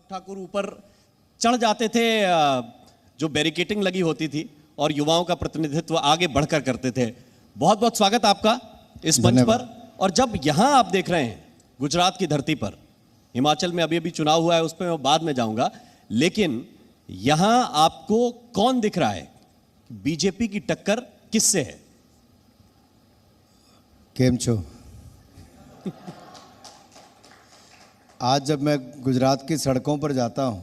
अनुराग ठाकुर ऊपर चढ़ जाते थे, जो बैरिकेटिंग लगी होती थी, और युवाओं का प्रतिनिधित्व आगे बढ़कर करते थे। बहुत बहुत स्वागत आपका इस मंच पर। और जब यहां आप देख रहे हैं गुजरात की धरती पर, हिमाचल में अभी अभी चुनाव हुआ है, उस पर मैं बाद में जाऊंगा, लेकिन यहां आपको कौन दिख रहा है? बीजेपी की टक्कर किससे है? केम छो? आज जब मैं गुजरात की सड़कों पर जाता हूं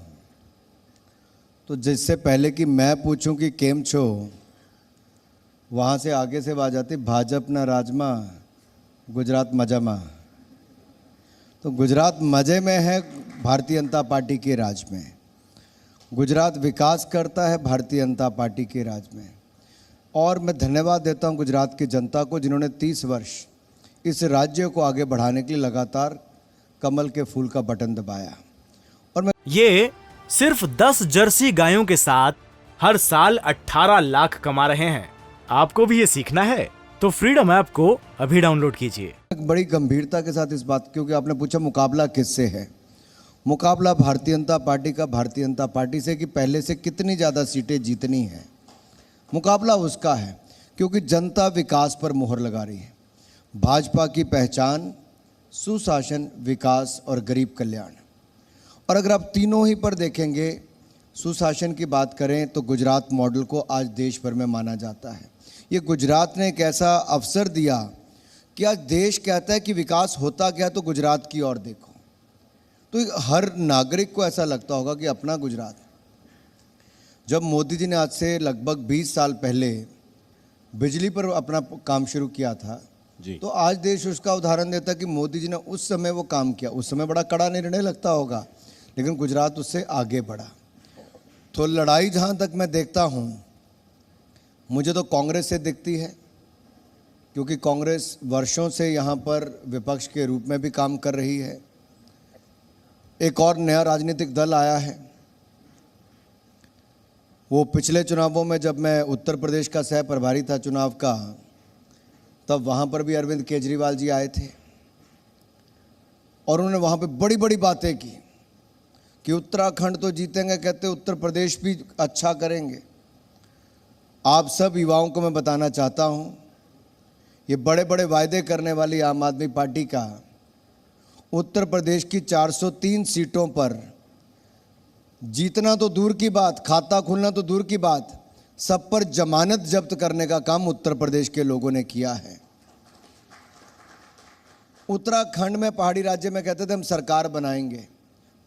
तो जिससे पहले कि मैं पूछूं कि केम छो, वहां से आगे से आवाज आती भाजपा राजमा, गुजरात मजामा। तो गुजरात मजे में है भारतीय जनता पार्टी के राज में, गुजरात विकास करता है भारतीय जनता पार्टी के राज में। और मैं धन्यवाद देता हूं गुजरात की जनता को, जिन्होंने 30 वर्ष इस राज्य को आगे बढ़ाने के लिए लगातार कमल के फूल का बटन दबाया। और मैं ये सिर्फ 10 जर्सी गायों के साथ हर साल 18 लाख कमा रहे हैं। आपको भी ये सीखना है तो फ्रीडम ऐप को अभी डाउनलोड कीजिए। बड़ी गंभीरता के साथ इस बात, क्योंकि आपने पूछा मुकाबला किससे है, मुकाबला भारतीय जनता पार्टी का भारतीय जनता पार्टी से कि पहले से कितनी ज़्यादा सीटें जीतनी है। मुकाबला उसका है क्योंकि जनता विकास पर मोहर लगा रही है। भाजपा की पहचान सुशासन, विकास और गरीब कल्याण। और अगर आप तीनों ही पर देखेंगे, सुशासन की बात करें तो गुजरात मॉडल को आज देश भर में माना जाता है। ये गुजरात ने एक ऐसा अवसर दिया कि आज देश कहता है कि विकास होता क्या, तो गुजरात की ओर देखो। तो हर नागरिक को ऐसा लगता होगा कि अपना गुजरात। जब मोदी जी ने आज से लगभग 20 साल पहले बिजली पर अपना काम शुरू किया था जी, तो आज देश उसका उदाहरण देता कि मोदी जी ने उस समय वो काम किया। उस समय बड़ा कड़ा निर्णय लगता होगा, लेकिन गुजरात उससे आगे बढ़ा। तो लड़ाई जहाँ तक मैं देखता हूँ, मुझे तो कांग्रेस से दिखती है, क्योंकि कांग्रेस वर्षों से यहाँ पर विपक्ष के रूप में भी काम कर रही है। एक और नया राजनीतिक दल आया है। वो पिछले चुनावों में जब मैं उत्तर प्रदेश का सह प्रभारी था चुनाव का, तब वहाँ पर भी अरविंद केजरीवाल जी आए थे और उन्होंने वहाँ पे बड़ी बड़ी बातें की कि उत्तराखंड तो जीतेंगे, कहते उत्तर प्रदेश भी अच्छा करेंगे। आप सब युवाओं को मैं बताना चाहता हूँ, ये बड़े बड़े वायदे करने वाली आम आदमी पार्टी का उत्तर प्रदेश की 403 सीटों पर जीतना तो दूर की बात, खाता खुलना तो दूर की बात, सब पर जमानत जब्त करने का काम उत्तर प्रदेश के लोगों ने किया है। उत्तराखंड में, पहाड़ी राज्य में कहते थे हम सरकार बनाएंगे,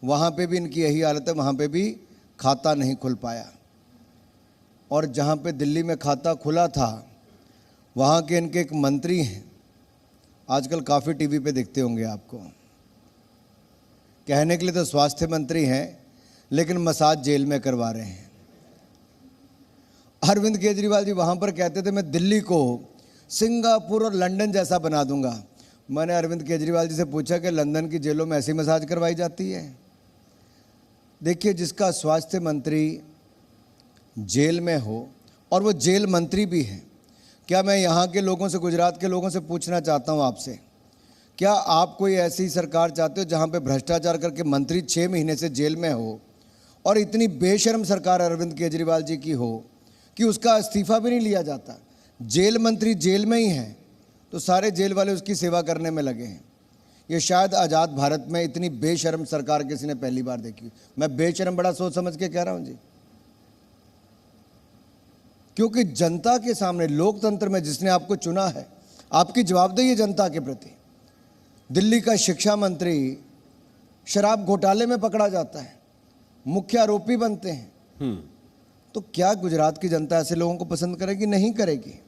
वहाँ पे भी इनकी यही हालत है, वहाँ पे भी खाता नहीं खुल पाया। और जहाँ पे दिल्ली में खाता खुला था, वहाँ के इनके एक मंत्री हैं, आजकल काफ़ी टीवी पे दिखते होंगे आपको, कहने के लिए तो स्वास्थ्य मंत्री हैं, लेकिन मसाज जेल में करवा रहे हैं। अरविंद केजरीवाल जी वहाँ पर कहते थे मैं दिल्ली को सिंगापुर और लंदन जैसा बना दूंगा। मैंने अरविंद केजरीवाल जी से पूछा कि लंदन की जेलों में ऐसी मसाज करवाई जाती है? देखिए, जिसका स्वास्थ्य मंत्री जेल में हो और वो जेल मंत्री भी है, क्या मैं यहाँ के लोगों से, गुजरात के लोगों से पूछना चाहता हूँ आपसे, क्या आप कोई ऐसी सरकार चाहते हो जहाँ पे भ्रष्टाचार करके मंत्री 6 महीने से जेल में हो, और इतनी बेशर्म सरकार अरविंद केजरीवाल जी की हो कि उसका इस्तीफा भी नहीं लिया जाता? जेल मंत्री जेल में ही है तो सारे जेल वाले उसकी सेवा करने में लगे हैं। ये शायद आज़ाद भारत में इतनी बेशर्म सरकार किसी ने पहली बार देखी। मैं बेशर्म बड़ा सोच समझ के कह रहा हूँ जी, क्योंकि जनता के सामने, लोकतंत्र में जिसने आपको चुना है, आपकी जवाबदेही है जनता के प्रति। दिल्ली का शिक्षा मंत्री शराब घोटाले में पकड़ा जाता है, मुख्य आरोपी बनते हैं। तो क्या गुजरात की जनता ऐसे लोगों को पसंद करेगी? नहीं करेगी।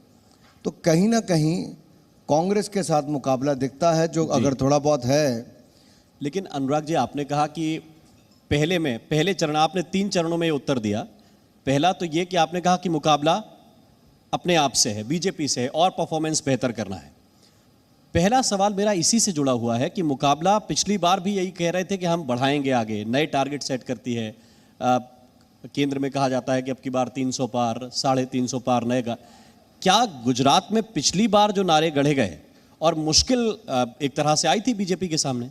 तो कहीं ना कहीं कांग्रेस के साथ मुकाबला दिखता है, जो अगर थोड़ा बहुत है। लेकिन अनुराग जी, आपने कहा कि पहले चरण, आपने 3 चरणों में उत्तर दिया। पहला तो ये कि आपने कहा कि मुकाबला अपने आप से है, बीजेपी से है, और परफॉर्मेंस बेहतर करना है। पहला सवाल मेरा इसी से जुड़ा हुआ है कि मुकाबला, पिछली बार भी यही कह रहे थे कि हम बढ़ाएंगे आगे, नए टारगेट सेट करती है। केंद्र में कहा जाता है कि अब की बार 300 पार, 350 पार नए का। क्या गुजरात में पिछली बार जो नारे गढ़े गए और मुश्किल एक तरह से आई थी बीजेपी के सामने,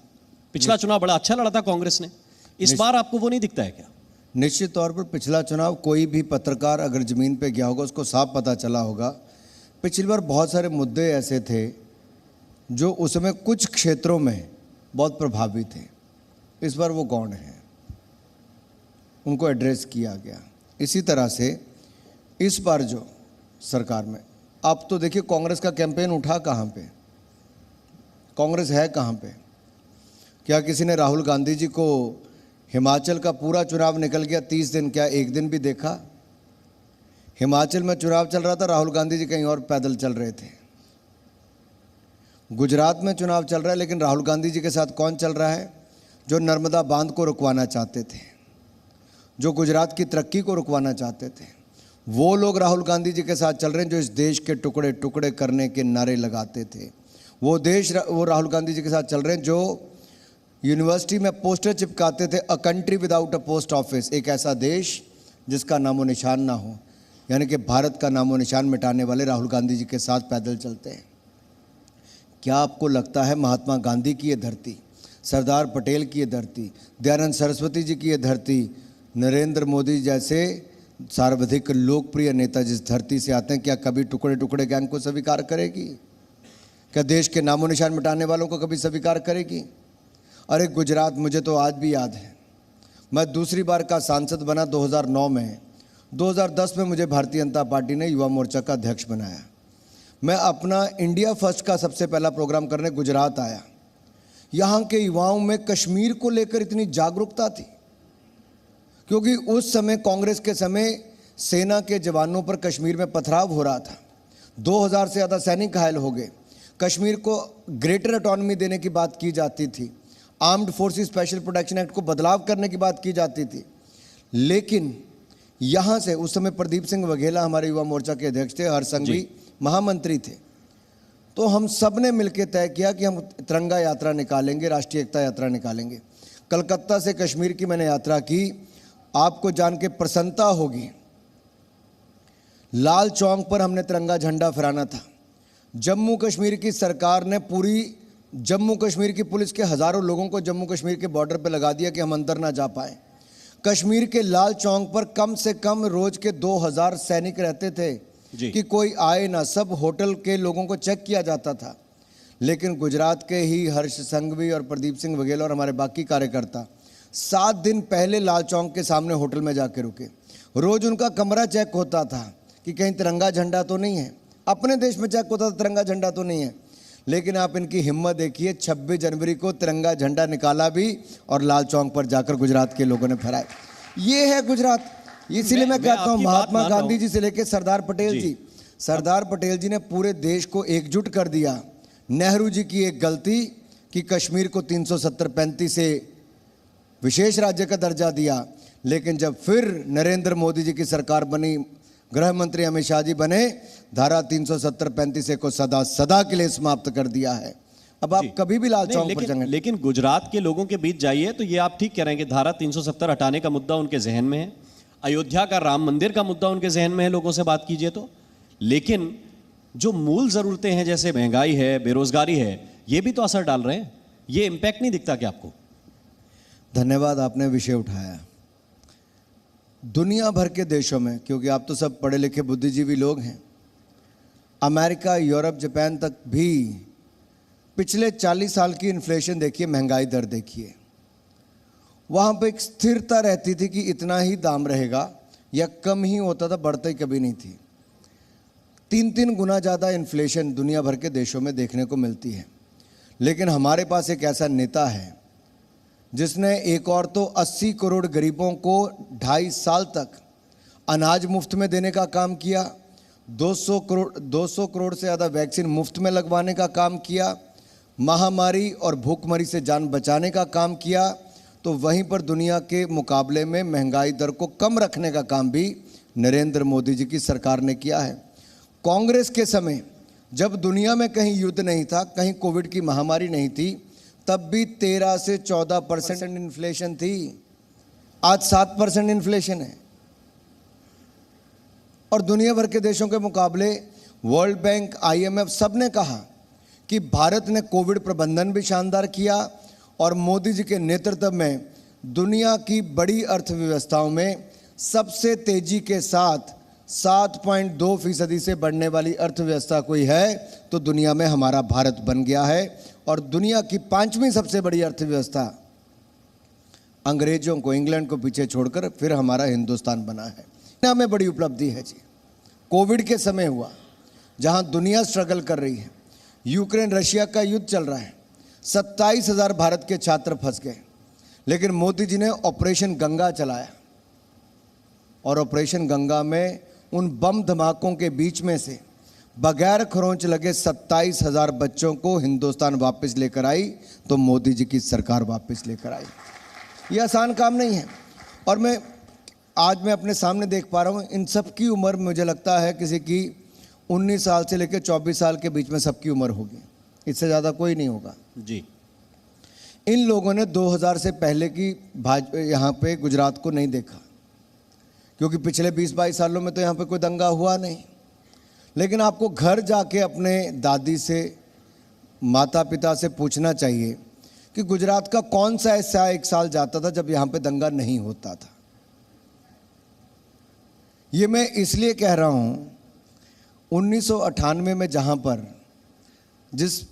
पिछला चुनाव बड़ा अच्छा लड़ा था कांग्रेस ने, इस बार आपको वो नहीं दिखता है क्या? निश्चित तौर पर पिछला चुनाव कोई भी पत्रकार अगर ज़मीन पे गया होगा उसको साफ पता चला होगा। पिछली बार बहुत सारे मुद्दे ऐसे थे जो उसमें कुछ क्षेत्रों में बहुत प्रभावी थे। इस बार वो गौण हैं, उनको एड्रेस किया गया। इसी तरह से इस बार जो सरकार में आप तो देखिए कांग्रेस का कैंपेन उठा कहाँ पे, कांग्रेस है कहाँ पे? क्या किसी ने राहुल गांधी जी को हिमाचल का पूरा चुनाव निकल गया 30 दिन, क्या एक दिन भी देखा? हिमाचल में चुनाव चल रहा था, राहुल गांधी जी कहीं और पैदल चल रहे थे। गुजरात में चुनाव चल रहा है, लेकिन राहुल गांधी जी के साथ कौन चल रहा है? जो नर्मदा बांध को रुकवाना चाहते थे, जो गुजरात की तरक्की को रुकवाना चाहते थे, वो लोग राहुल गांधी जी के साथ चल रहे हैं जो इस देश के टुकड़े टुकड़े करने के नारे लगाते थे। वो राहुल गांधी जी के साथ चल रहे हैं जो यूनिवर्सिटी में पोस्टर चिपकाते थे, a country without a post office, एक ऐसा देश जिसका नामो निशान ना हो, यानी कि भारत का नामो निशान मिटाने वाले राहुल गांधी जी के साथ पैदल चलते हैं। क्या आपको लगता है महात्मा गांधी की ये धरती, सरदार पटेल की ये धरती, दयानंद सरस्वती जी की ये धरती, नरेंद्र मोदी जैसे सर्वाधिक लोकप्रिय नेता जिस धरती से आते हैं, क्या कभी टुकड़े टुकड़े गैंग को स्वीकार करेगी? क्या देश के नामो निशान मिटाने वालों को कभी स्वीकार करेगी? अरे गुजरात, मुझे तो आज भी याद है, मैं दूसरी बार का सांसद बना 2009 में। 2010 में मुझे भारतीय जनता पार्टी ने युवा मोर्चा का अध्यक्ष बनाया। मैं अपना इंडिया फर्स्ट का सबसे पहला प्रोग्राम करने गुजरात आया। यहाँ के युवाओं में कश्मीर को लेकर इतनी जागरूकता थी, क्योंकि उस समय कांग्रेस के समय सेना के जवानों पर कश्मीर में पथराव हो रहा था। 2000 से ज़्यादा सैनिक घायल हो गए। कश्मीर को ग्रेटर ऑटोनॉमी देने की बात की जाती थी, armed forces special protection act को बदलाव करने की बात की जाती थी। लेकिन यहाँ से उस समय प्रदीप सिंह वघेला हमारे युवा मोर्चा के अध्यक्ष थे, हरसंघवी महामंत्री थे। तो हम सब ने मिलकर तय किया कि हम तिरंगा यात्रा निकालेंगे, राष्ट्रीय एकता यात्रा निकालेंगे। कलकत्ता से कश्मीर की मैंने यात्रा की। आपको जान के प्रसन्नता होगी, लाल चौक पर हमने तिरंगा झंडा फहराना था। जम्मू कश्मीर की सरकार ने पूरी जम्मू कश्मीर की पुलिस के हज़ारों लोगों को जम्मू कश्मीर के बॉर्डर पर लगा दिया कि हम अंदर ना जा पाए। कश्मीर के लाल चौक पर कम से कम रोज के 2000 सैनिक रहते थे कि कोई आए ना, सब होटल के लोगों को चेक किया जाता था। लेकिन गुजरात के ही हर्ष संघवी और प्रदीप सिंह वघेला और हमारे बाकी कार्यकर्ता 7 दिन पहले लाल चौक के सामने होटल में जाके रुके। रोज उनका कमरा चेक होता था कि कहीं तिरंगा झंडा तो नहीं है। अपने देश में चेक होता था तिरंगा झंडा तो नहीं है। लेकिन आप इनकी हिम्मत देखिए, 26 जनवरी को तिरंगा झंडा निकाला भी और लाल चौक पर जाकर गुजरात के लोगों ने फहराया। ये है गुजरात। इसलिए मैं कहता हूँ महात्मा गांधी जी से लेकर सरदार पटेल जी, सरदार पटेल जी ने पूरे देश को एकजुट कर दिया। नेहरू जी की एक गलती कि कश्मीर को 370-35 से विशेष राज्य का दर्जा दिया, लेकिन जब फिर नरेंद्र मोदी जी की सरकार बनी, गृह मंत्री अमित शाह जी बने, धारा 370-35 को सदा सदा के लिए समाप्त कर दिया है। अब आप कभी भी लाल चौक पर जाएंगे। लेकिन गुजरात के लोगों के बीच जाइए तो ये आप ठीक कह रहे हैं कि धारा 370 हटाने का मुद्दा उनके जहन में है, अयोध्या का राम मंदिर का मुद्दा उनके जहन में है, लोगों से बात कीजिए तो। लेकिन जो मूल जरूरतें हैं जैसे महंगाई है, बेरोजगारी है, ये भी तो असर डाल रहे हैं। ये इंपैक्ट नहीं दिखता क्या आपको? धन्यवाद, आपने विषय उठाया। दुनिया भर के देशों में, क्योंकि आप तो सब पढ़े लिखे बुद्धिजीवी लोग हैं, अमेरिका, यूरोप, जापान तक भी पिछले 40 साल की इन्फ्लेशन देखिए, महंगाई दर देखिए, वहाँ पे एक स्थिरता रहती थी कि इतना ही दाम रहेगा या कम ही होता था, बढ़ता ही कभी नहीं थी। 3-3 गुना ज़्यादा इन्फ्लेशन दुनिया भर के देशों में देखने को मिलती है। लेकिन हमारे पास एक ऐसा नेता है जिसने एक और तो 80 करोड़ गरीबों को 2.5 साल तक अनाज मुफ्त में देने का काम किया, 200 करोड़ से ज़्यादा वैक्सीन मुफ्त में लगवाने का काम किया, महामारी और भूखमरी से जान बचाने का काम किया। तो वहीं पर दुनिया के मुकाबले में महंगाई दर को कम रखने का काम भी नरेंद्र मोदी जी की सरकार ने किया है। कांग्रेस के समय जब दुनिया में कहीं युद्ध नहीं था, कहीं कोविड की महामारी नहीं थी, तब भी 13 से 14% इन्फ्लेशन थी। आज 7% इन्फ्लेशन है। और दुनिया भर के देशों के मुकाबले वर्ल्ड बैंक, IMF सब ने कहा कि भारत ने कोविड प्रबंधन भी शानदार किया और मोदी जी के नेतृत्व में दुनिया की बड़ी अर्थव्यवस्थाओं में सबसे तेजी के साथ 7.2% से बढ़ने वाली अर्थव्यवस्था कोई है तो दुनिया में हमारा भारत बन गया है। और दुनिया की 5वीं सबसे बड़ी अर्थव्यवस्था अंग्रेजों को, इंग्लैंड को पीछे छोड़कर फिर हमारा हिंदुस्तान बना है। दुनिया में बड़ी उपलब्धि है जी। कोविड के समय हुआ, जहां दुनिया स्ट्रगल कर रही है, यूक्रेन रशिया का युद्ध चल रहा है, 27,000 भारत के छात्र फंस गए, लेकिन मोदी जी ने ऑपरेशन गंगा चलाया और ऑपरेशन गंगा में उन बम धमाकों के बीच में से बगैर खरोंच लगे 27,000 बच्चों को हिंदुस्तान वापस लेकर आई, तो मोदी जी की सरकार वापस लेकर आई। ये आसान काम नहीं है। और आज मैं अपने सामने देख पा रहा हूँ, इन सब की उम्र मुझे लगता है किसी की 19 साल से लेकर 24 साल के बीच में सबकी उम्र होगी, इससे ज़्यादा कोई नहीं होगा जी। इन लोगों ने 2000 से पहले की यहाँ पे गुजरात को नहीं देखा, क्योंकि पिछले 20-22 सालों में तो यहाँ पे कोई दंगा हुआ नहीं। लेकिन आपको घर जाके अपने दादी से, माता पिता से पूछना चाहिए कि गुजरात का कौन सा ऐसा एक साल जाता था जब यहाँ पे दंगा नहीं होता था। ये मैं इसलिए कह रहा हूँ, 1998 में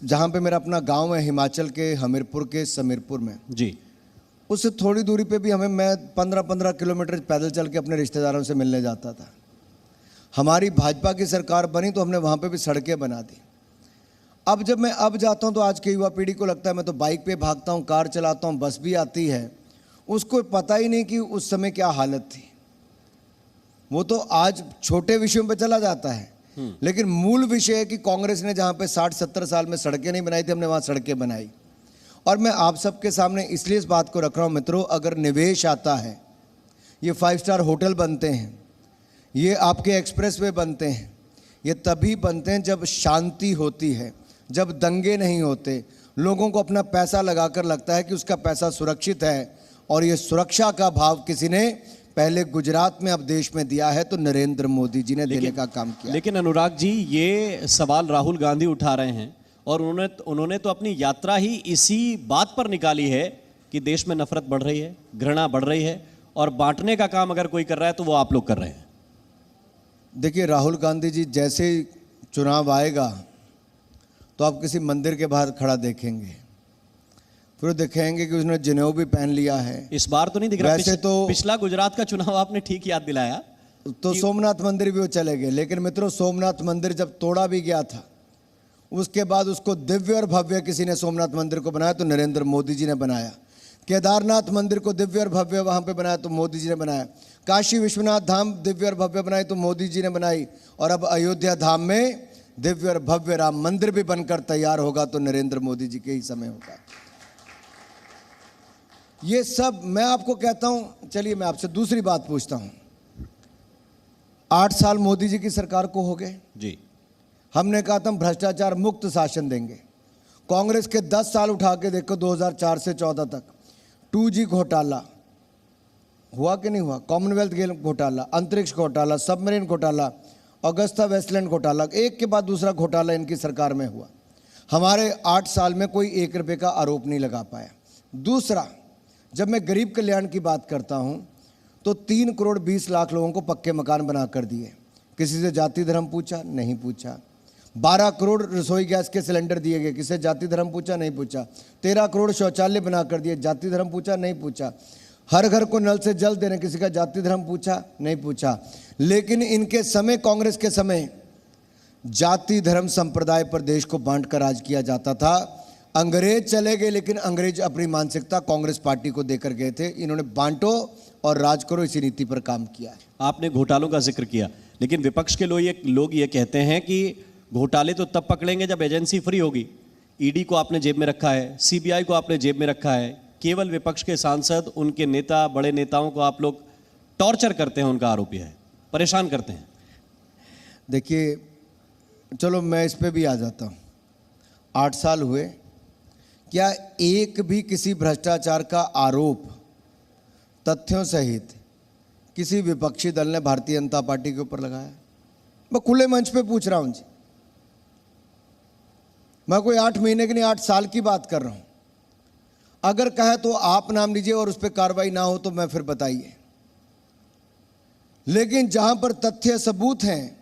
जहाँ पे मेरा अपना गांव है, हिमाचल के हमीरपुर के समीरपुर में जी, उससे थोड़ी दूरी पे भी मैं 15-15 किलोमीटर पैदल चल के अपने रिश्तेदारों से मिलने जाता था। हमारी भाजपा की सरकार बनी तो हमने वहाँ पे भी सड़कें बना दी। अब जब मैं जाता हूँ तो आज की युवा पीढ़ी को लगता है मैं तो बाइक पे भागता हूँ, कार चलाता हूँ, बस भी आती है, उसको पता ही नहीं कि उस समय क्या हालत थी। वो तो आज छोटे विषयों पे चला जाता है, लेकिन मूल विषय है कि कांग्रेस ने जहाँ पे 60-70 साल में सड़कें नहीं बनाई थी, हमने वहाँ सड़कें बनाई। और मैं आप सबके सामने इसलिए इस बात को रख रहा हूँ मित्रों, अगर निवेश आता है, ये 5 स्टार होटल बनते हैं, ये आपके एक्सप्रेसवे बनते हैं, ये तभी बनते हैं जब शांति होती है, जब दंगे नहीं होते, लोगों को अपना पैसा लगाकर लगता है कि उसका पैसा सुरक्षित है। और ये सुरक्षा का भाव किसी ने पहले गुजरात में, अब देश में दिया है, तो नरेंद्र मोदी जी ने देने का काम किया। लेकिन अनुराग जी, ये सवाल राहुल गांधी उठा रहे हैं और उन्होंने तो अपनी यात्रा ही इसी बात पर निकाली है कि देश में नफरत बढ़ रही है, घृणा बढ़ रही है, और बांटने का काम अगर कोई कर रहा है तो वो आप लोग कर रहे हैं। देखिए, राहुल गांधी जी जैसे ही चुनाव आएगा तो आप किसी मंदिर के बाहर खड़ा देखेंगे, फिर देखेंगे कि उसने जनेऊ भी पहन लिया है। इस बार तो नहीं दिख रहा। वैसे तो पिछला गुजरात का चुनाव आपने ठीक याद दिलाया, तो सोमनाथ मंदिर भी वो चले गए। लेकिन मित्रों, सोमनाथ मंदिर जब तोड़ा भी गया था, उसके बाद उसको दिव्य और भव्य किसी ने सोमनाथ मंदिर को बनाया तो नरेंद्र मोदी जी ने बनाया। केदारनाथ मंदिर को दिव्य और भव्य वहाँ पे बनाया तो मोदी जी ने बनाया। काशी विश्वनाथ धाम दिव्य और भव्य बनाई तो मोदी जी ने बनाई। और अब अयोध्या धाम में दिव्य और भव्य राम मंदिर भी बनकर तैयार होगा तो नरेंद्र मोदी जी के ही समय होगा। ये सब मैं आपको कहता हूं। चलिए मैं आपसे दूसरी बात पूछता हूं। 8 साल मोदी जी की सरकार को हो गए जी। हमने कहा था हम भ्रष्टाचार मुक्त शासन देंगे। कांग्रेस के 10 साल उठा के देखो, 2004 से 14 तक 2G घोटाला हुआ कि नहीं हुआ, कॉमनवेल्थ गेम घोटाला, अंतरिक्ष घोटाला, सबमरीन घोटाला, अगस्ता वेस्टलैंड घोटाला, एक के बाद दूसरा घोटाला इनकी सरकार में हुआ। हमारे 8 साल में कोई 1 रुपये का आरोप नहीं लगा पाया। दूसरा, जब मैं गरीब कल्याण की बात करता हूं तो 3 करोड़ 20 लाख लोगों को पक्के मकान बना कर दिए। किसी से जाति धर्म पूछा? नहीं पूछा। 12 करोड़ रसोई गैस के सिलेंडर दिए गए, किसी से जाति धर्म पूछा? नहीं पूछा। 13 करोड़ शौचालय बना कर दिए, जाति धर्म पूछा? नहीं पूछा। हर घर को नल से जल देने, किसी का जाति धर्म पूछा? नहीं पूछा। लेकिन इनके समय, कांग्रेस के समय, जाति धर्म संप्रदाय पर देश को बांट कर राज किया जाता था। अंग्रेज चले गए, लेकिन अंग्रेज अपनी मानसिकता कांग्रेस पार्टी को देकर गए थे। इन्होंने बांटो और राज करो इसी नीति पर काम किया है। आपने घोटालों का जिक्र किया, लेकिन विपक्ष के लोग ये कहते हैं कि घोटाले तो तब पकड़ेंगे जब एजेंसी फ्री होगी। ईडी को आपने जेब में रखा है, सीबीआई को आपने जेब में रखा है, केवल विपक्ष के सांसद, उनके नेता, बड़े नेताओं को आप लोग टॉर्चर करते हैं, उनका आरोप यह है, परेशान करते हैं। देखिए, चलो मैं इस पे भी आ जाता हूँ। 8 साल हुए, क्या एक भी किसी भ्रष्टाचार का आरोप तथ्यों सहित किसी विपक्षी दल ने भारतीय जनता पार्टी के ऊपर लगाया? मैं खुले मंच पे पूछ रहा हूं जी। मैं कोई 8 महीने की नहीं, 8 साल की बात कर रहा हूं। अगर कहे तो आप नाम लीजिए और उस पर कार्रवाई ना हो तो मैं फिर बताइए। लेकिन जहां पर तथ्य सबूत हैं,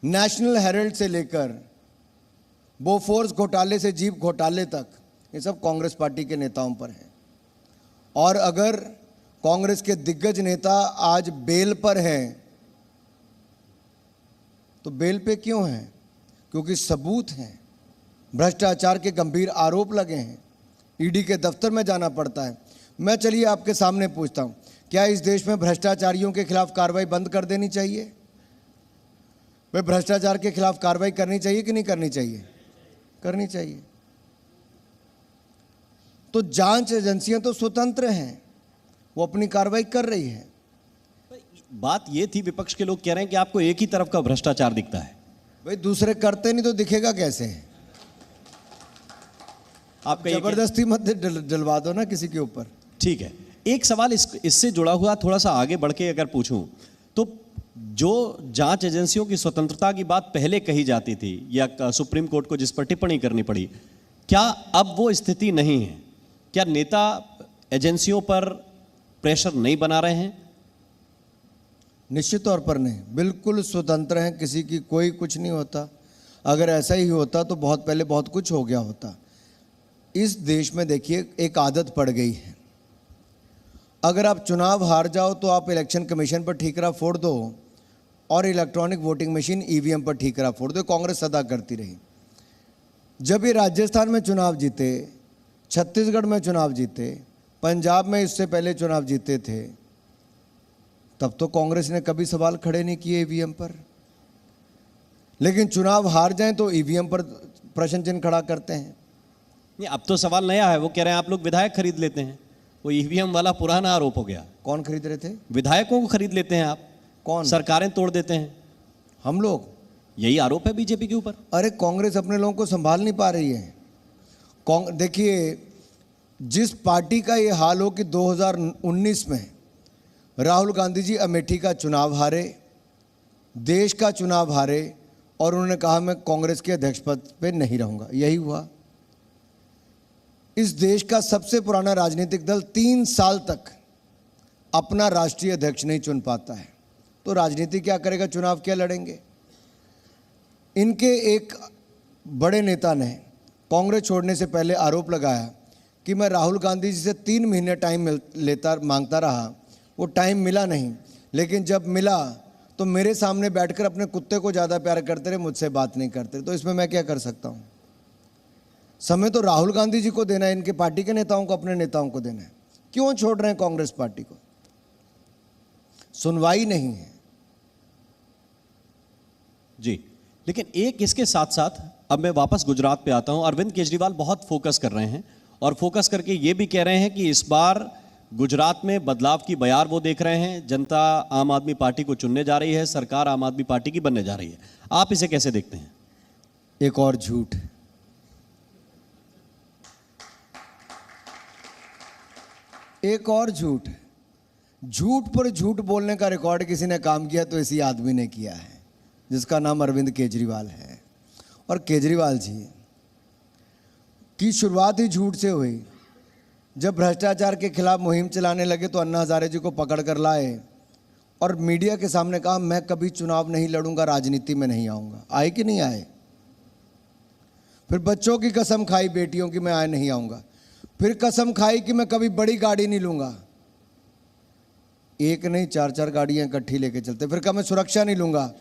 नेशनल हेराल्ड से लेकर बोफोर्स घोटाले से जीप घोटाले तक, ये सब कांग्रेस पार्टी के नेताओं पर है। और अगर कांग्रेस के दिग्गज नेता आज बेल पर हैं, तो बेल पे क्यों हैं? क्योंकि सबूत हैं, भ्रष्टाचार के गंभीर आरोप लगे हैं, ईडी के दफ्तर में जाना पड़ता है। मैं चलिए आपके सामने पूछता हूं, क्या इस देश में भ्रष्टाचारियों के खिलाफ कार्रवाई बंद कर देनी चाहिए? वे भ्रष्टाचार के खिलाफ कार्रवाई करनी चाहिए कि नहीं करनी चाहिए? करनी चाहिए। तो जांच एजेंसियां तो स्वतंत्र हैं, वो अपनी कार्रवाई कर रही है। बात ये थी, विपक्ष के लोग कह रहे हैं कि आपको एक ही तरफ का भ्रष्टाचार दिखता है। भाई दूसरे करते नहीं तो दिखेगा कैसे? आपका ये जबरदस्ती मत डलवा दो ना किसी के ऊपर। ठीक है। एक सवाल इससे जुड़ा हुआ थोड़ा सा आगे बढ़ के अगर पूछूं तो जो जांच एजेंसियों की स्वतंत्रता की बात पहले कही जाती थी या सुप्रीम कोर्ट को जिस पर टिप्पणी करनी पड़ी, क्या अब वो स्थिति नहीं है? क्या नेता एजेंसियों पर प्रेशर नहीं बना रहे हैं? निश्चित तौर पर नहीं, बिल्कुल स्वतंत्र हैं, किसी की कोई कुछ नहीं होता। अगर ऐसा ही होता तो बहुत पहले बहुत कुछ हो गया होता। इस देश में देखिए एक आदत पड़ गई है, अगर आप चुनाव हार जाओ तो आप इलेक्शन कमीशन पर ठीकरा फोड़ दो और इलेक्ट्रॉनिक वोटिंग मशीन ईवीएम पर ठीकरा फोड़ दो। कांग्रेस सदा करती रही। जब ये राजस्थान में चुनाव जीते, छत्तीसगढ़ में चुनाव जीते, पंजाब में इससे पहले चुनाव जीते थे, तब तो कांग्रेस ने कभी सवाल खड़े नहीं किए ईवीएम पर। लेकिन चुनाव हार जाएं तो ईवीएम पर प्रश्न चिन्ह खड़ा करते हैं। नहीं, अब तो सवाल नया है। वो कह रहे हैं आप लोग विधायक खरीद लेते हैं। वो ईवीएम वाला पुराना आरोप हो गया। कौन खरीद रहे थे? विधायकों को खरीद लेते हैं आप। कौन? सरकारें तोड़ देते हैं। हम लोग। यही आरोप है बीजेपी के ऊपर। अरे कांग्रेस अपने लोगों को संभाल नहीं पा रही है। देखिए, जिस पार्टी का ये हाल हो कि 2019 में राहुल गांधी जी अमेठी का चुनाव हारे, देश का चुनाव हारे और उन्होंने कहा मैं कांग्रेस के अध्यक्ष पद पे नहीं रहूंगा, यही हुआ। इस देश का सबसे पुराना राजनीतिक दल 3 साल तक अपना राष्ट्रीय अध्यक्ष नहीं चुन पाता है, तो राजनीति क्या करेगा? चुनाव क्या लड़ेंगे? इनके एक बड़े नेता ने कांग्रेस छोड़ने से पहले आरोप लगाया कि मैं राहुल गांधी जी से 3 महीने टाइम मांगता रहा, वो टाइम मिला नहीं, लेकिन जब मिला तो मेरे सामने बैठकर अपने कुत्ते को ज़्यादा प्यार करते रहे, मुझसे बात नहीं करते। तो इसमें मैं क्या कर सकता हूँ? समय तो राहुल गांधी जी को देना है, इनके पार्टी के नेताओं को, अपने नेताओं को देना है। क्यों छोड़ रहे हैं कांग्रेस पार्टी को? सुनवाई नहीं है जी। लेकिन एक इसके साथ साथ अब मैं वापस गुजरात पे आता हूं। अरविंद केजरीवाल बहुत फोकस कर रहे हैं और फोकस करके ये भी कह रहे हैं कि इस बार गुजरात में बदलाव की बयार वो देख रहे हैं। जनता आम आदमी पार्टी को चुनने जा रही है, सरकार आम आदमी पार्टी की बनने जा रही है। आप इसे कैसे देखते हैं? एक और झूठ, एक और झूठ। झूठ पर झूठ बोलने का रिकॉर्ड किसी ने काम किया तो इसी आदमी ने किया है, जिसका नाम अरविंद केजरीवाल है। और केजरीवाल जी की शुरुआत ही झूठ से हुई। जब भ्रष्टाचार के खिलाफ मुहिम चलाने लगे तो अन्ना हजारे जी को पकड़ कर लाए और मीडिया के सामने कहा मैं कभी चुनाव नहीं लड़ूंगा, राजनीति में नहीं आऊंगा। आए कि नहीं आए? फिर बच्चों की कसम खाई, बेटियों की, मैं आए नहीं आऊंगा। फिर कसम खाई कि मैं कभी बड़ी गाड़ी नहीं लूंगा, एक नहीं 4-4 गाड़ियां इकट्ठी लेके चलते। फिर कहा मैं सुरक्षा नहीं लूंगा,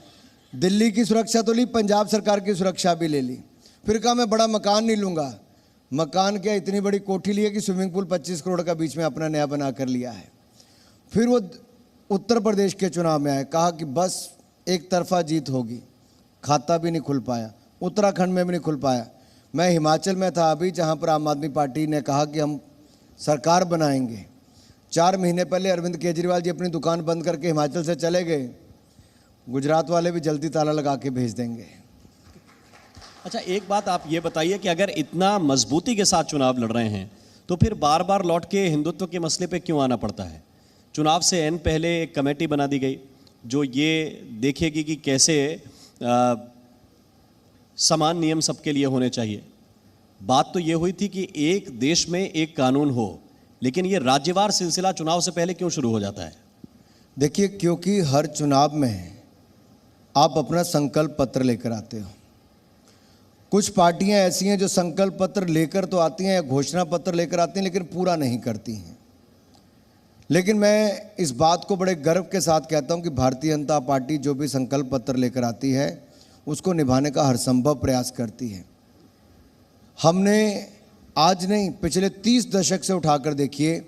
दिल्ली की सुरक्षा तो ली, पंजाब सरकार की सुरक्षा भी ले ली। फिर कहा मैं बड़ा मकान नहीं लूंगा, मकान क्या इतनी बड़ी कोठी ली है कि स्विमिंग पूल 25 करोड़ का बीच में अपना नया बना कर लिया है। फिर वो उत्तर प्रदेश के चुनाव में आए, कहा कि बस एक तरफा जीत होगी, खाता भी नहीं खुल पाया, उत्तराखंड में भी नहीं खुल पाया। मैं हिमाचल में था अभी, जहाँ पर आम आदमी पार्टी ने कहा कि हम सरकार बनाएंगे। 4 महीने पहले अरविंद केजरीवाल जी अपनी दुकान बंद करके हिमाचल से चले गए। गुजरात वाले भी जल्दी ताला लगा के भेज देंगे। अच्छा, एक बात आप ये बताइए कि अगर इतना मजबूती के साथ चुनाव लड़ रहे हैं तो फिर बार बार लौट के हिंदुत्व के मसले पे क्यों आना पड़ता है? चुनाव से एन पहले एक कमेटी बना दी गई जो ये देखेगी कि कैसे समान नियम सबके लिए होने चाहिए। बात तो ये हुई थी कि एक देश में एक कानून हो, लेकिन ये राज्यवार सिलसिला चुनाव से पहले क्यों शुरू हो जाता है? देखिए, क्योंकि हर चुनाव में आप अपना संकल्प पत्र लेकर आते हो। कुछ पार्टियां ऐसी हैं जो संकल्प पत्र लेकर तो आती हैं या घोषणा पत्र लेकर आती हैं, लेकिन पूरा नहीं करती हैं। लेकिन मैं इस बात को बड़े गर्व के साथ कहता हूं कि भारतीय जनता पार्टी जो भी संकल्प पत्र लेकर आती है उसको निभाने का हर संभव प्रयास करती है। हमने आज नहीं, पिछले 30 दशक से उठाकर देखिए,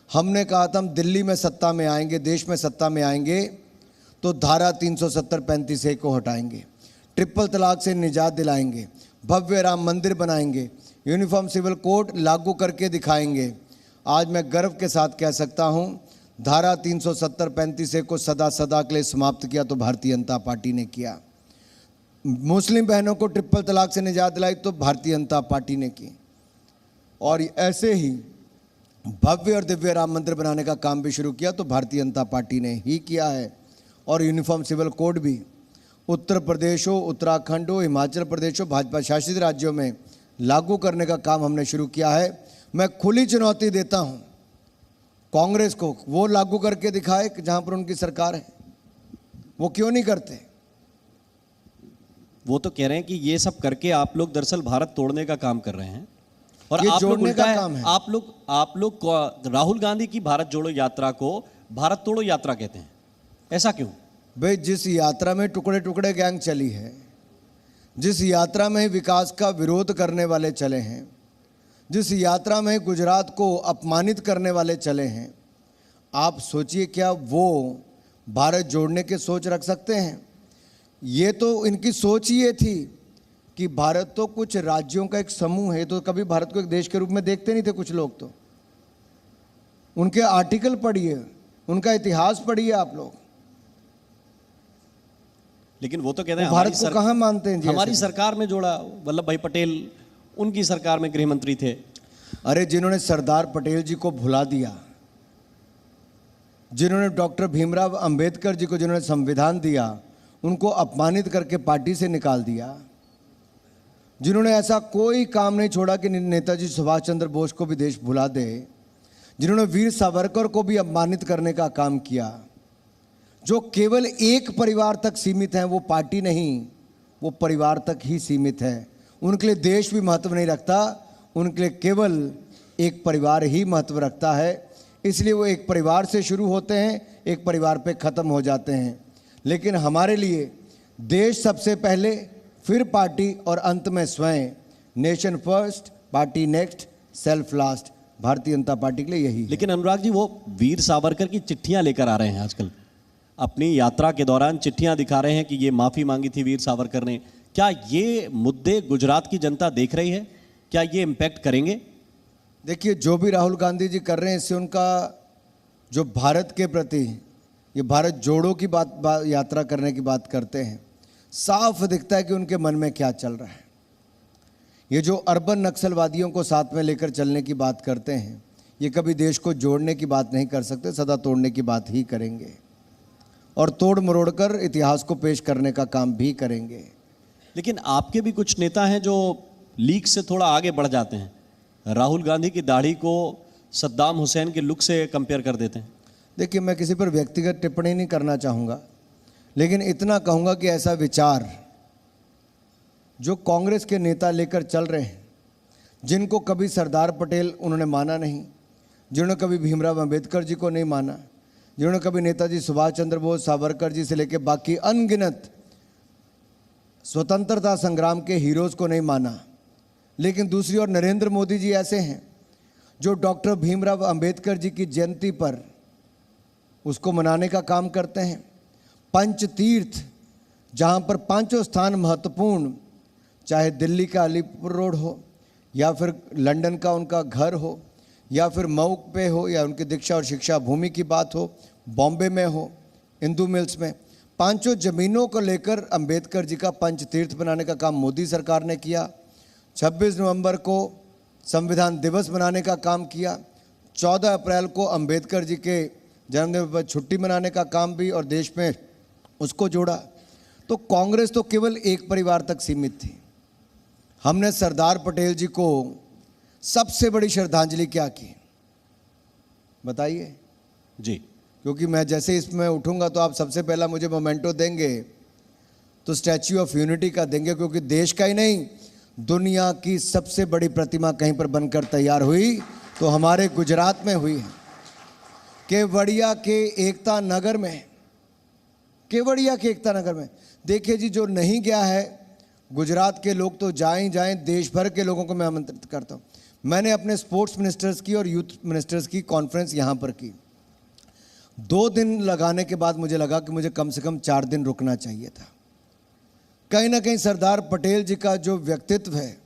हमने कहा था हम दिल्ली में सत्ता में आएंगे, देश में सत्ता में आएंगे तो धारा 370-35A को हटाएंगे, ट्रिपल तलाक से निजात दिलाएंगे, भव्य राम मंदिर बनाएंगे, यूनिफॉर्म सिविल कोड लागू करके दिखाएंगे। आज मैं गर्व के साथ कह सकता हूं, धारा 370-35A को सदा सदा के लिए समाप्त किया तो भारतीय जनता पार्टी ने किया। मुस्लिम बहनों को ट्रिपल तलाक से निजात दिलाई तो भारतीय जनता पार्टी ने की। और ऐसे ही भव्य और दिव्य राम मंदिर बनाने का काम भी शुरू किया तो भारतीय जनता पार्टी ने ही किया है। और यूनिफॉर्म सिविल कोड भी उत्तर प्रदेश हो, उत्तराखंड हो, हिमाचल प्रदेश हो, भाजपा शासित राज्यों में लागू करने का काम हमने शुरू किया है। मैं खुली चुनौती देता हूं कांग्रेस को, वो लागू करके दिखाए जहां पर उनकी सरकार है। वो क्यों नहीं करते? वो तो कह रहे हैं कि ये सब करके आप लोग दरअसल भारत तोड़ने का काम कर रहे हैं और ये आप लोग जोड़ने उल्टा का है, काम है। आप लोग राहुल गांधी की भारत जोड़ो यात्रा को भारत तोड़ो यात्रा कहते हैं। ऐसा क्यों? भाई, जिस यात्रा में टुकड़े टुकड़े गैंग चली है, जिस यात्रा में विकास का विरोध करने वाले चले हैं, जिस यात्रा में गुजरात को अपमानित करने वाले चले हैं, आप सोचिए क्या वो भारत जोड़ने के सोच रख सकते हैं? ये तो इनकी सोच ही ये थी कि भारत तो कुछ राज्यों का एक समूह है, तो कभी भारत को एक देश के रूप में देखते नहीं थे कुछ लोग। तो उनके आर्टिकल पढ़िए, उनका इतिहास पढ़िए आप लोग। लेकिन वो तो कहते हैं भारत को कहाँ मानते हैं जी? हमारी सरकार में जोड़ा, वल्लभ भाई पटेल उनकी सरकार में गृह मंत्री थे। अरे, जिन्होंने सरदार पटेल जी को भुला दिया, जिन्होंने डॉक्टर भीमराव अंबेडकर जी को जिन्होंने संविधान दिया, उनको अपमानित करके पार्टी से निकाल दिया, जिन्होंने ऐसा कोई काम नहीं छोड़ा कि नेताजी सुभाष चंद्र बोस को भी देश भुला दे, जिन्होंने वीर सावरकर को भी अपमानित करने का काम किया, जो केवल एक परिवार तक सीमित हैं, वो पार्टी नहीं, वो परिवार तक ही सीमित है। उनके लिए देश भी महत्व नहीं रखता, उनके लिए केवल एक परिवार ही महत्व रखता है। इसलिए वो एक परिवार से शुरू होते हैं, एक परिवार पे ख़त्म हो जाते हैं। लेकिन हमारे लिए देश सबसे पहले, फिर पार्टी और अंत में स्वयं। Nation first, party next, self last. Bharatiya Janata party के लिए यही है। लेकिन अनुराग जी, वो वीर सावरकर की चिट्ठियां लेकर आ रहे हैं आजकल, अपनी यात्रा के दौरान चिट्ठियां दिखा रहे हैं कि ये माफ़ी मांगी थी वीर सावरकर ने। क्या ये मुद्दे गुजरात की जनता देख रही है? क्या ये इम्पैक्ट करेंगे? देखिए, जो भी राहुल गांधी जी कर रहे हैं, इससे उनका जो भारत के प्रति ये भारत जोड़ो की बात यात्रा करने की बात करते हैं, साफ दिखता है कि उनके मन में क्या चल रहा है। ये जो अर्बन नक्सलवादियों को साथ में लेकर चलने की बात करते हैं, ये कभी देश को जोड़ने की बात नहीं कर सकते, सदा तोड़ने की बात ही करेंगे और तोड़ मरोड़ कर इतिहास को पेश करने का काम भी करेंगे। लेकिन आपके भी कुछ नेता हैं जो लीक से थोड़ा आगे बढ़ जाते हैं, राहुल गांधी की दाढ़ी को सद्दाम हुसैन के लुक से कंपेयर कर देते हैं। देखिए, मैं किसी पर व्यक्तिगत टिप्पणी नहीं करना चाहूँगा, लेकिन इतना कहूँगा कि ऐसा विचार जो कांग्रेस के नेता लेकर चल रहे हैं, जिनको कभी सरदार पटेल उन्होंने माना नहीं, जिन्होंने कभी भीमराव अंबेडकर जी को नहीं माना, जिन्होंने कभी नेताजी सुभाष चंद्र बोस, सावरकर जी से लेकर बाकी अनगिनत स्वतंत्रता संग्राम के हीरोज़ को नहीं माना, लेकिन दूसरी ओर नरेंद्र मोदी जी ऐसे हैं जो डॉक्टर भीमराव अंबेडकर जी की जयंती पर उसको मनाने का काम करते हैं। पंच तीर्थ, जहाँ पर पांचों स्थान महत्वपूर्ण, चाहे दिल्ली का अलीपुर रोड हो, या फिर लंदन का उनका घर हो, या फिर मऊ पे हो, या उनकी दीक्षा और शिक्षा भूमि की बात हो, बॉम्बे में हो, इंदू मिल्स में, पांचों जमीनों को लेकर अंबेडकर जी का पंच तीर्थ बनाने का काम मोदी सरकार ने किया। 26 नवंबर को संविधान दिवस मनाने का काम किया। 14 अप्रैल को अंबेडकर जी के जन्मदिन पर छुट्टी मनाने का काम भी और देश में उसको जोड़ा। तो कांग्रेस तो केवल एक परिवार तक सीमित थी। हमने सरदार पटेल जी को सबसे बड़ी श्रद्धांजलि क्या की, बताइए। जी। क्योंकि मैं जैसे इसमें उठूंगा तो आप सबसे पहला मुझे मोमेंटो देंगे तो स्टैच्यू ऑफ यूनिटी का देंगे, क्योंकि देश का ही नहीं दुनिया की सबसे बड़ी प्रतिमा कहीं पर बनकर तैयार हुई तो हमारे गुजरात में हुई है, केवड़िया के एकता नगर में। केवड़िया के एकता नगर में देखिए जी, जो नहीं गया है गुजरात के लोग तो जाएं ही जाएं। देश भर के लोगों को मैं आमंत्रित करता हूँ। मैंने अपने स्पोर्ट्स मिनिस्टर्स की और यूथ मिनिस्टर्स की कॉन्फ्रेंस यहाँ पर की। 2 दिन लगाने के बाद मुझे लगा कि मुझे कम से कम 4 दिन रुकना चाहिए था। कहीं ना कहीं सरदार पटेल जी का जो व्यक्तित्व है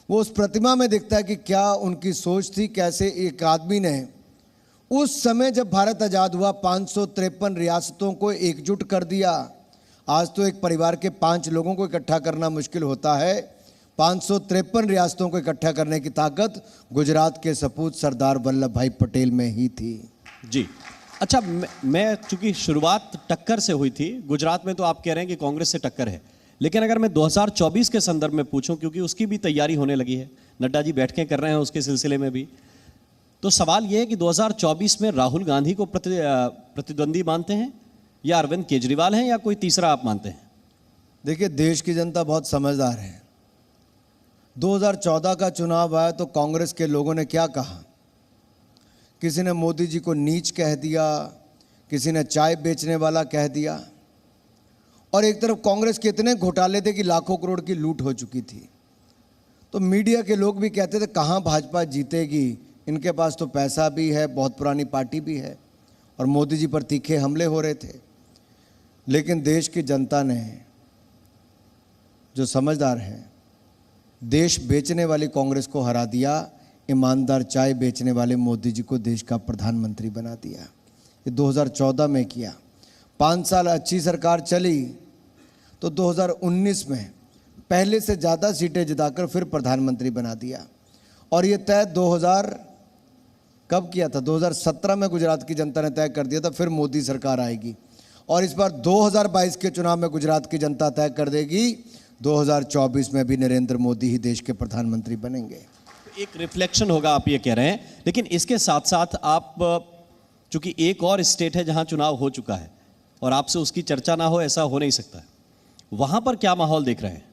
वो उस प्रतिमा में दिखता है कि क्या उनकी सोच थी, कैसे एक आदमी ने उस समय जब भारत आज़ाद हुआ 553 रियासतों को एकजुट कर दिया। आज तो एक परिवार के 5 लोगों को इकट्ठा करना मुश्किल होता है, 553 रियासतों को इकट्ठा करने की ताकत गुजरात के सपूत सरदार वल्लभ भाई पटेल में ही थी। जी। अच्छा, मैं चूंकि शुरुआत टक्कर से हुई थी, गुजरात में तो आप कह रहे हैं कि कांग्रेस से टक्कर है, लेकिन अगर मैं 2024 के संदर्भ में पूछूं, क्योंकि उसकी भी तैयारी होने लगी है, नड्डा जी बैठकें कर रहे हैं उसके सिलसिले में भी, तो सवाल यह है कि 2024 में राहुल गांधी को प्रतिद्वंदी मानते हैं या अरविंद केजरीवाल हैं या कोई तीसरा आप मानते हैं? देखिए, देश की जनता बहुत समझदार है। 2014 का चुनाव आया तो कांग्रेस के लोगों ने क्या कहा? किसी ने मोदी जी को नीच कह दिया, किसी ने चाय बेचने वाला कह दिया, और एक तरफ कांग्रेस के इतने घोटाले थे कि लाखों करोड़ की लूट हो चुकी थी। तो मीडिया के लोग भी कहते थे कहाँ भाजपा जीतेगी, इनके पास तो पैसा भी है, बहुत पुरानी पार्टी भी है, और मोदी जी पर तीखे हमले हो रहे थे। लेकिन देश की जनता ने, जो समझदार है, देश बेचने वाली कांग्रेस को हरा दिया, ईमानदार चाय बेचने वाले मोदी जी को देश का प्रधानमंत्री बना दिया। ये 2014 में किया। 5 साल अच्छी सरकार चली तो 2019 में पहले से ज़्यादा सीटें जिताकर फिर प्रधानमंत्री बना दिया। और ये तय 2000 कब किया था? 2017 में गुजरात की जनता ने तय कर दिया था फिर मोदी सरकार आएगी, और इस बार 2022 के चुनाव में गुजरात की जनता तय कर देगी 2024 में भी नरेंद्र मोदी ही देश के प्रधानमंत्री बनेंगे। एक रिफ्लेक्शन होगा, आप ये कह रहे हैं, लेकिन इसके साथ साथ आप, चूंकि एक और स्टेट है जहां चुनाव हो चुका है और आपसे उसकी चर्चा ना हो ऐसा हो नहीं सकता है, वहां पर क्या माहौल देख रहे हैं?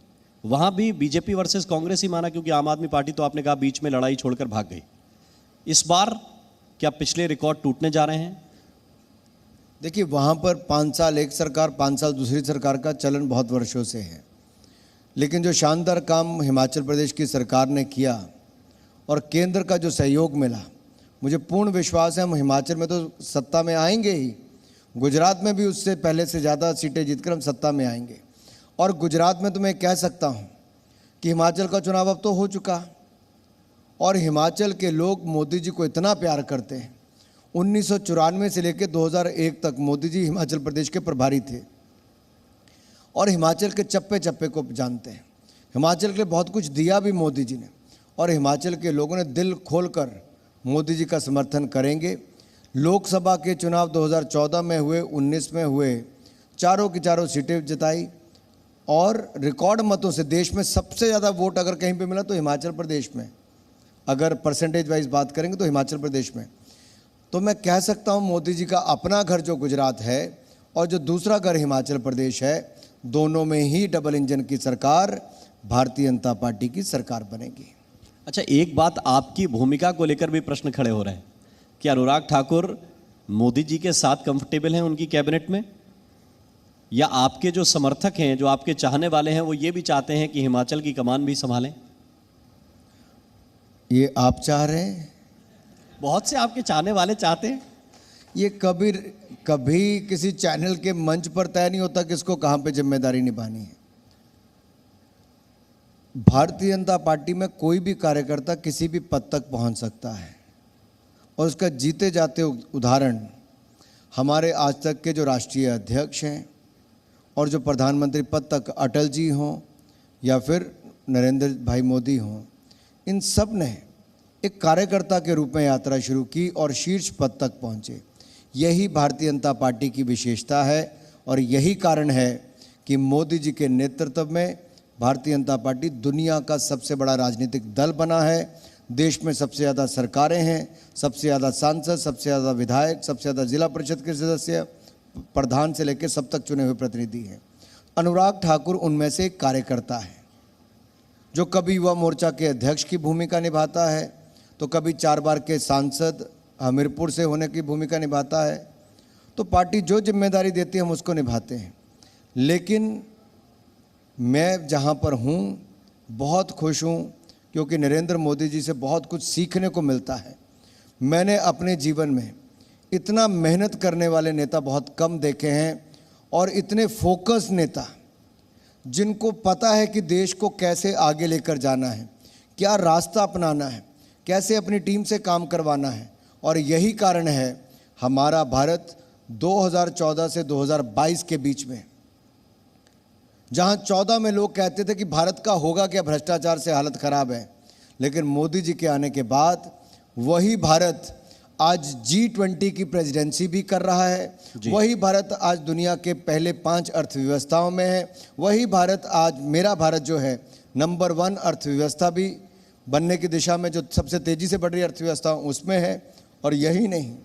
वहां भी बीजेपी वर्सेस कांग्रेस ही माना, क्योंकि आम आदमी पार्टी तो आपने कहा बीच में लड़ाई छोड़कर भाग गई। इस बार क्या पिछले रिकॉर्ड टूटने जा रहे हैं? देखिए, वहाँ पर 5 साल एक सरकार, 5 साल दूसरी सरकार का चलन बहुत वर्षों से है। लेकिन जो शानदार काम हिमाचल प्रदेश की सरकार ने किया और केंद्र का जो सहयोग मिला, मुझे पूर्ण विश्वास है हम हिमाचल में तो सत्ता में आएंगे ही, गुजरात में भी उससे पहले से ज़्यादा सीटें जीतकर हम सत्ता में आएंगे। और गुजरात में तो मैं कह सकता हूँ कि हिमाचल का चुनाव अब तो हो चुका, और हिमाचल के लोग मोदी जी को इतना प्यार करते हैं। 1994 से लेकर 2001 तक मोदी जी हिमाचल प्रदेश के प्रभारी थे और हिमाचल के चप्पे चप्पे को जानते हैं। हिमाचल के लिए बहुत कुछ दिया भी मोदी जी ने, और हिमाचल के लोगों ने दिल खोलकर मोदी जी का समर्थन करेंगे। लोकसभा के चुनाव 2014 में हुए, 19 में हुए, चारों की चारों सीटें जिताई, और रिकॉर्ड मतों से देश में सबसे ज़्यादा वोट अगर कहीं पे मिला तो हिमाचल प्रदेश में। अगर परसेंटेज वाइज बात करेंगे तो हिमाचल प्रदेश में। तो मैं कह सकता हूँ मोदी जी का अपना घर जो गुजरात है और जो दूसरा घर हिमाचल प्रदेश है, दोनों में ही डबल इंजन की सरकार, भारतीय जनता पार्टी की सरकार बनेगी। अच्छा, एक बात आपकी भूमिका को लेकर भी प्रश्न खड़े हो रहे हैं कि अनुराग ठाकुर मोदी जी के साथ कंफर्टेबल हैं उनकी कैबिनेट में, या आपके जो समर्थक हैं, जो आपके चाहने वाले हैं, वो ये भी चाहते हैं कि हिमाचल की कमान भी संभालें? ये आप चाह रहे हैं? बहुत से आपके चाहने वाले चाहते हैं। ये कभी किसी चैनल के मंच पर तय नहीं होता किसको कहाँ पे जिम्मेदारी निभानी है। भारतीय जनता पार्टी में कोई भी कार्यकर्ता किसी भी पद तक पहुंच सकता है, और उसका जीते जाते उदाहरण हमारे आज तक के जो राष्ट्रीय अध्यक्ष हैं और जो प्रधानमंत्री पद तक अटल जी हों या फिर नरेंद्र भाई मोदी हों, इन सब ने एक कार्यकर्ता के रूप में यात्रा शुरू की और शीर्ष पद तक पहुंचे। यही भारतीय जनता पार्टी की विशेषता है, और यही कारण है कि मोदी जी के नेतृत्व में भारतीय जनता पार्टी दुनिया का सबसे बड़ा राजनीतिक दल बना है। देश में सबसे ज़्यादा सरकारें हैं, सबसे ज़्यादा सांसद, सबसे ज़्यादा विधायक, सबसे ज़्यादा जिला परिषद के सदस्य, प्रधान से लेकर सब तक चुने हुए प्रतिनिधि हैं। अनुराग ठाकुर उनमें से एक कार्यकर्ता है जो कभी युवा मोर्चा के अध्यक्ष की भूमिका निभाता है, तो कभी 4 बार के सांसद हमीरपुर से होने की भूमिका निभाता है। तो पार्टी जो जिम्मेदारी देती है हम उसको निभाते हैं। लेकिन मैं जहाँ पर हूँ बहुत खुश हूँ क्योंकि नरेंद्र मोदी जी से बहुत कुछ सीखने को मिलता है। मैंने अपने जीवन में इतना मेहनत करने वाले नेता बहुत कम देखे हैं और इतने फोकस नेता जिनको पता है कि देश को कैसे आगे लेकर जाना है, क्या रास्ता अपनाना है, कैसे अपनी टीम से काम करवाना है। और यही कारण है हमारा भारत 2014 से 2022 के बीच में, जहां 14 में लोग कहते थे कि भारत का होगा क्या, भ्रष्टाचार से हालत खराब है, लेकिन मोदी जी के आने के बाद वही भारत आज G20 की प्रेसिडेंसी भी कर रहा है, वही भारत आज दुनिया के पहले 5 अर्थव्यवस्थाओं में है, वही भारत आज, मेरा भारत जो है, नंबर 1 अर्थव्यवस्था भी बनने की दिशा में, जो सबसे तेज़ी से बढ़ रही अर्थव्यवस्था उसमें है। और यही नहीं,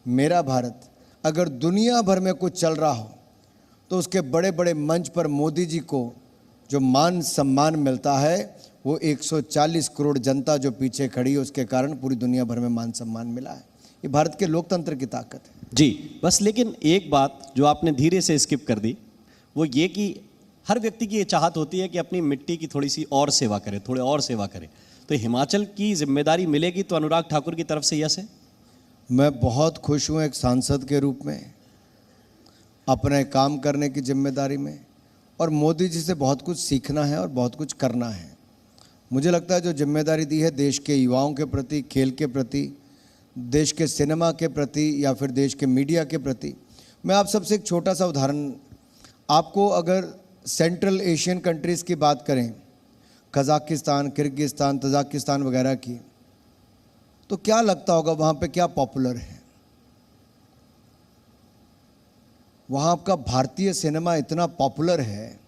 मेरा भारत अगर दुनिया भर में कुछ चल रहा हो तो उसके बड़े बड़े मंच पर मोदी जी को जो मान सम्मान मिलता है वो 140 करोड़ जनता जो पीछे खड़ी है उसके कारण पूरी दुनिया भर में मान सम्मान मिला है। ये भारत के लोकतंत्र की ताकत है। जी बस, लेकिन एक बात जो आपने धीरे से स्किप कर दी वो ये कि हर व्यक्ति की ये चाहत होती है कि अपनी मिट्टी की थोड़ी सी और सेवा करे, थोड़े और सेवा करे। तो हिमाचल की जिम्मेदारी मिलेगी तो अनुराग ठाकुर की तरफ से यस है? मैं बहुत खुश हूँ एक सांसद के रूप में अपने काम करने की जिम्मेदारी में, और मोदी जी से बहुत कुछ सीखना है और बहुत कुछ करना है। मुझे लगता है जो जिम्मेदारी दी है देश के युवाओं के प्रति, खेल के प्रति, देश के सिनेमा के प्रति या फिर देश के मीडिया के प्रति, मैं आप सबसे एक छोटा सा उदाहरण, आपको अगर सेंट्रल एशियन कंट्रीज़ की बात करें, कज़ाकिस्तान, किर्गिस्तान, तजाकिस्तान वगैरह की, तो क्या लगता होगा वहाँ पे क्या पॉपुलर है? वहाँ का भारतीय सिनेमा इतना पॉपुलर है।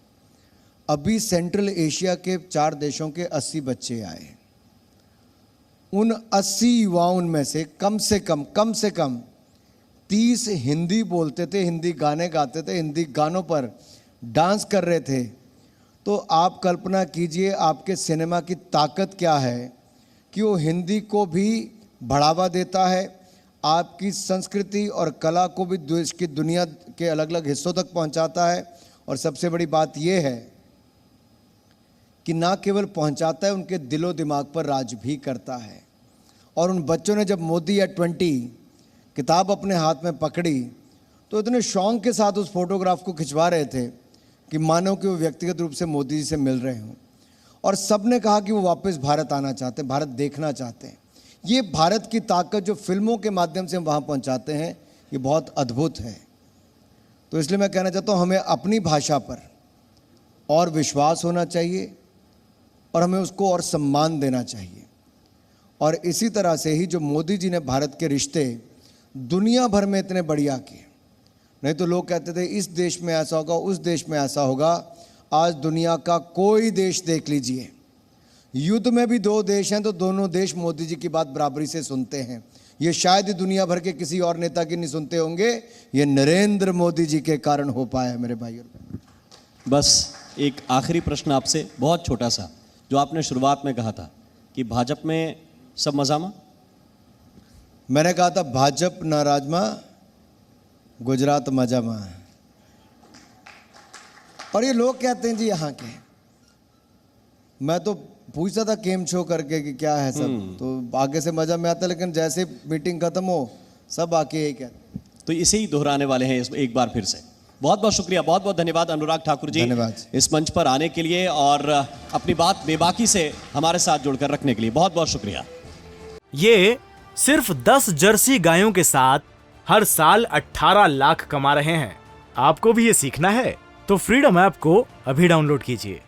अभी सेंट्रल एशिया के 4 देशों के 80 बच्चे आए, उन 80 युवाओं में से कम से कम 30 हिंदी बोलते थे, हिंदी गाने गाते थे, हिंदी गानों पर डांस कर रहे थे। तो आप कल्पना कीजिए आपके सिनेमा की ताकत क्या है कि वो हिंदी को भी बढ़ावा देता है, आपकी संस्कृति और कला को भी देश की दुनिया के अलग अलग हिस्सों तक पहुंचाता है। और सबसे बड़ी बात यह है कि ना केवल पहुंचाता है, उनके दिलो दिमाग पर राज भी करता है। और उन बच्चों ने जब मोदी एट 20 किताब अपने हाथ में पकड़ी तो इतने शौक के साथ उस फोटोग्राफ को खिंचवा रहे थे कि मानो कि वो व्यक्तिगत रूप से मोदी जी से मिल रहे हों। और सब ने कहा कि वो वापस भारत आना चाहते हैं, भारत देखना चाहते हैं। ये भारत की ताकत जो फिल्मों के माध्यम से हम वहाँ पहुँचाते हैं, ये बहुत अद्भुत है। तो इसलिए मैं कहना चाहता हूँ हमें अपनी भाषा पर और विश्वास होना चाहिए और हमें उसको और सम्मान देना चाहिए। और इसी तरह से ही जो मोदी जी ने भारत के रिश्ते दुनिया भर में इतने बढ़िया किए, नहीं तो लोग कहते थे इस देश में ऐसा होगा, उस देश में ऐसा होगा। आज दुनिया का कोई देश देख लीजिए, युद्ध में भी 2 देश हैं तो दोनों देश मोदी जी की बात बराबरी से सुनते हैं। ये शायद दुनिया भर के किसी और नेता की नहीं सुनते होंगे, ये नरेंद्र मोदी जी के कारण हो पाया है मेरे भाइयों। बस एक आखिरी प्रश्न आपसे, बहुत छोटा सा, जो आपने शुरुआत में कहा था कि भाजपा में सब मजामा, मैंने कहा था भाजपा ना राजमा, गुजरात मजामा। और ये लोग कहते हैं जी यहाँ के, मैं तो पूछता था केम शो करके कि क्या है सब, तो आगे से मजा में आता, लेकिन जैसे मीटिंग खत्म हो सब आके यही कहते। तो इसे ही दोहराने वाले हैं एक बार फिर से। बहुत बहुत शुक्रिया, बहुत बहुत धन्यवाद अनुराग ठाकुर जी, धन्यवाद इस मंच पर आने के लिए और अपनी बात बेबाकी से हमारे साथ जुड़कर रखने के लिए बहुत बहुत शुक्रिया। ये सिर्फ 10 जर्सी गायों के साथ हर साल 18 लाख कमा रहे हैं। आपको भी ये सीखना है तो फ्रीडम ऐप को अभी डाउनलोड कीजिए।